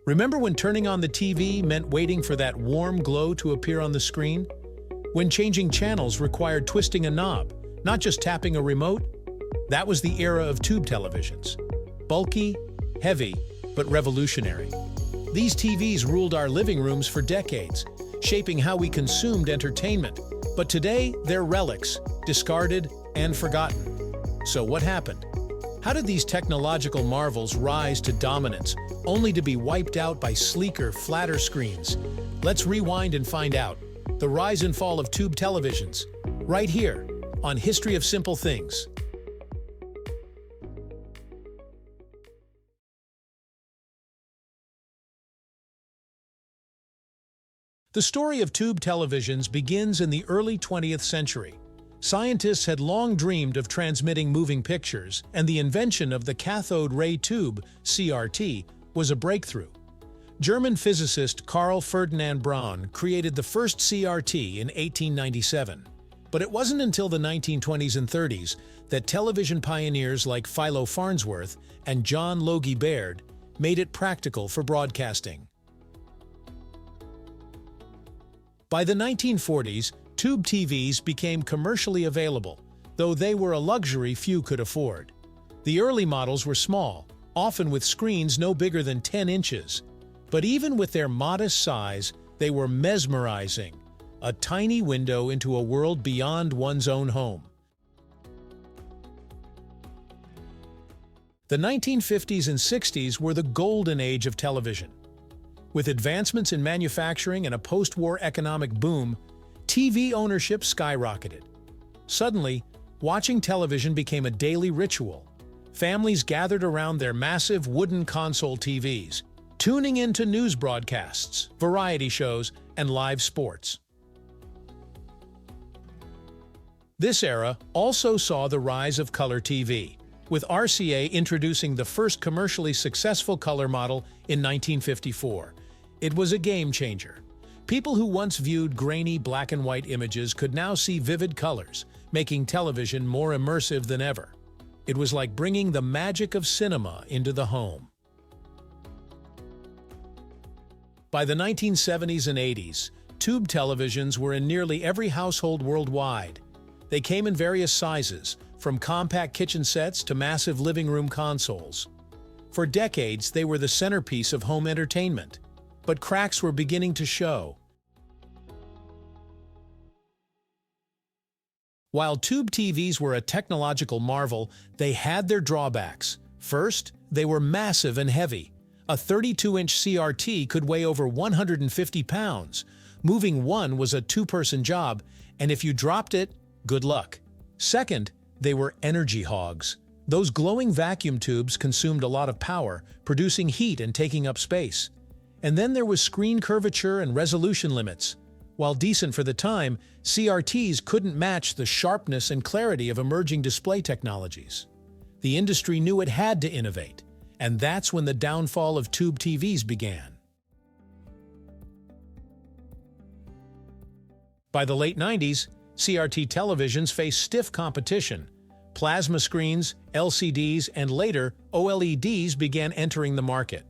Remember when turning on the TV meant waiting for that warm glow to appear on the screen? When changing channels required twisting a knob, not just tapping a remote? That was the era of tube televisions. Bulky, heavy, but revolutionary. These TVs ruled our living rooms for decades, shaping how we consumed entertainment. But today, they're relics, discarded and forgotten. So what happened? How did these technological marvels rise to dominance, only to be wiped out by sleeker, flatter screens? Let's rewind and find out. The rise and fall of tube televisions, right here on History of Simple Things. The story of tube televisions begins in the early 20th century. Scientists had long dreamed of transmitting moving pictures, and the invention of the cathode-ray tube, CRT, was a breakthrough. German physicist Carl Ferdinand Braun created the first CRT in 1897. But it wasn't until the 1920s and 30s that television pioneers like Philo Farnsworth and John Logie Baird made it practical for broadcasting. By the 1940s, tube TVs became commercially available, though they were a luxury few could afford. The early models were small, often with screens no bigger than 10 inches. But even with their modest size, they were mesmerizing, a tiny window into a world beyond one's own home. The 1950s and 60s were the golden age of television. With advancements in manufacturing and a post-war economic boom, TV ownership skyrocketed. Suddenly, watching television became a daily ritual. Families gathered around their massive wooden console TVs, tuning into news broadcasts, variety shows, and live sports. This era also saw the rise of color TV, with RCA introducing the first commercially successful color model in 1954. It was a game changer. People who once viewed grainy black and white images could now see vivid colors, making television more immersive than ever. It was like bringing the magic of cinema into the home. By the 1970s and 80s, tube televisions were in nearly every household worldwide. They came in various sizes, from compact kitchen sets to massive living room consoles. For decades, they were the centerpiece of home entertainment. But cracks were beginning to show. While tube TVs were a technological marvel, they had their drawbacks. First, they were massive and heavy. A 32-inch CRT could weigh over 150 pounds. Moving one was a two-person job, and if you dropped it, good luck. Second, they were energy hogs. Those glowing vacuum tubes consumed a lot of power, producing heat and taking up space. And then there was screen curvature and resolution limits. While decent for the time, CRTs couldn't match the sharpness and clarity of emerging display technologies. The industry knew it had to innovate, and that's when the downfall of tube TVs began. By the late 90s, CRT televisions faced stiff competition. Plasma screens, LCDs, and later OLEDs began entering the market.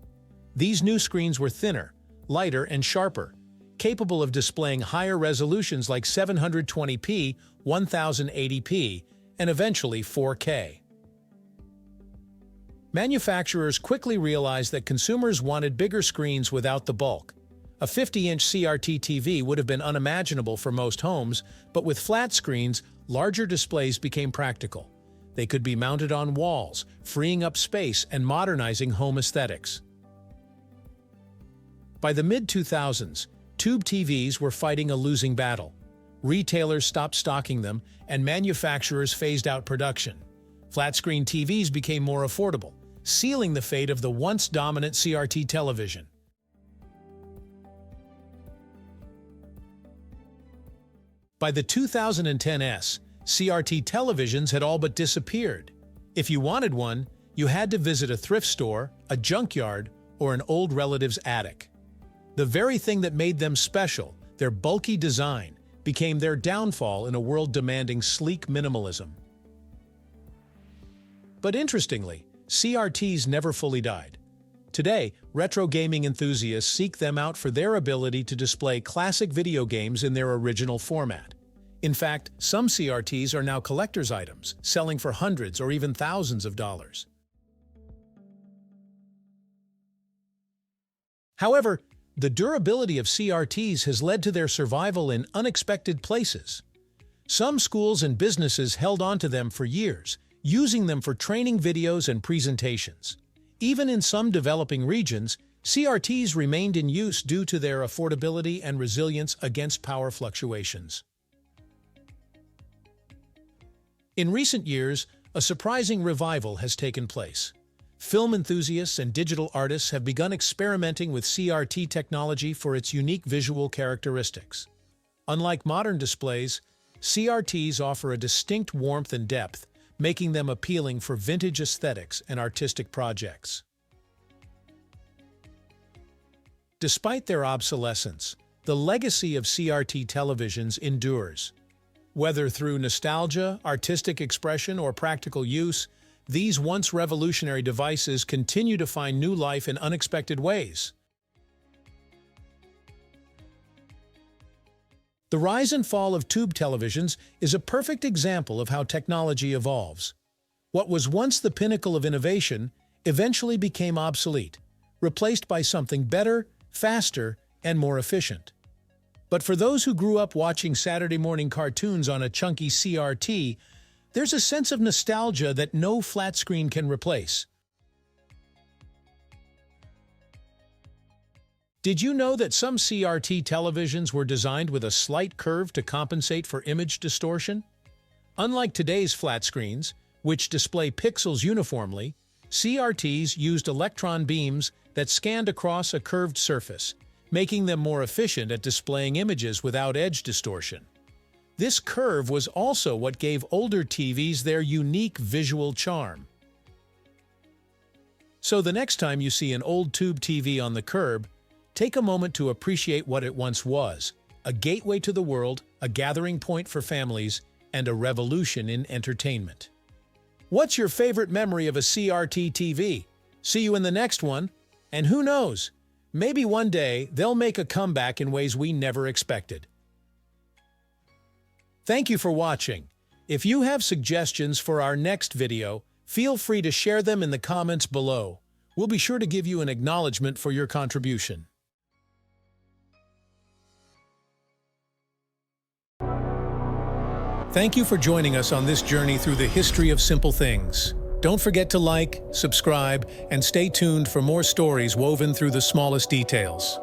These new screens were thinner, lighter, and sharper, capable of displaying higher resolutions like 720p, 1080p, and eventually 4K. Manufacturers quickly realized that consumers wanted bigger screens without the bulk. A 50-inch CRT TV would have been unimaginable for most homes, but with flat screens, larger displays became practical. They could be mounted on walls, freeing up space and modernizing home aesthetics. By the mid-2000s, tube TVs were fighting a losing battle. Retailers stopped stocking them, and manufacturers phased out production. Flat-screen TVs became more affordable, sealing the fate of the once dominant CRT television. By the 2010s, CRT televisions had all but disappeared. If you wanted one, you had to visit a thrift store, a junkyard, or an old relative's attic. The very thing that made them special, their bulky design, became their downfall in a world demanding sleek minimalism. But interestingly, CRTs never fully died. Today, retro gaming enthusiasts seek them out for their ability to display classic video games in their original format. In fact, some CRTs are now collector's items, selling for hundreds or even thousands of dollars. However, the durability of CRTs has led to their survival in unexpected places. Some schools and businesses held on to them for years, using them for training videos and presentations. Even in some developing regions, CRTs remained in use due to their affordability and resilience against power fluctuations. In recent years, a surprising revival has taken place. Film enthusiasts and digital artists have begun experimenting with CRT technology for its unique visual characteristics. Unlike modern displays, CRTs offer a distinct warmth and depth, making them appealing for vintage aesthetics and artistic projects. Despite their obsolescence, the legacy of CRT televisions endures. Whether through nostalgia, artistic expression, or practical use, these once revolutionary devices continue to find new life in unexpected ways. The rise and fall of tube televisions is a perfect example of how technology evolves. What was once the pinnacle of innovation eventually became obsolete, replaced by something better, faster, and more efficient. But for those who grew up watching Saturday morning cartoons on a chunky CRT, there's a sense of nostalgia that no flat screen can replace. Did you know that some CRT televisions were designed with a slight curve to compensate for image distortion? Unlike today's flat screens, which display pixels uniformly, CRTs used electron beams that scanned across a curved surface, making them more efficient at displaying images without edge distortion. This curve was also what gave older TVs their unique visual charm. So the next time you see an old tube TV on the curb, take a moment to appreciate what it once was: a gateway to the world, a gathering point for families, and a revolution in entertainment. What's your favorite memory of a CRT TV? See you in the next one, and who knows, maybe one day they'll make a comeback in ways we never expected. Thank you for watching. If you have suggestions for our next video, feel free to share them in the comments below. We'll be sure to give you an acknowledgement for your contribution. Thank you for joining us on this journey through the history of simple things. Don't forget to like, subscribe, and stay tuned for more stories woven through the smallest details.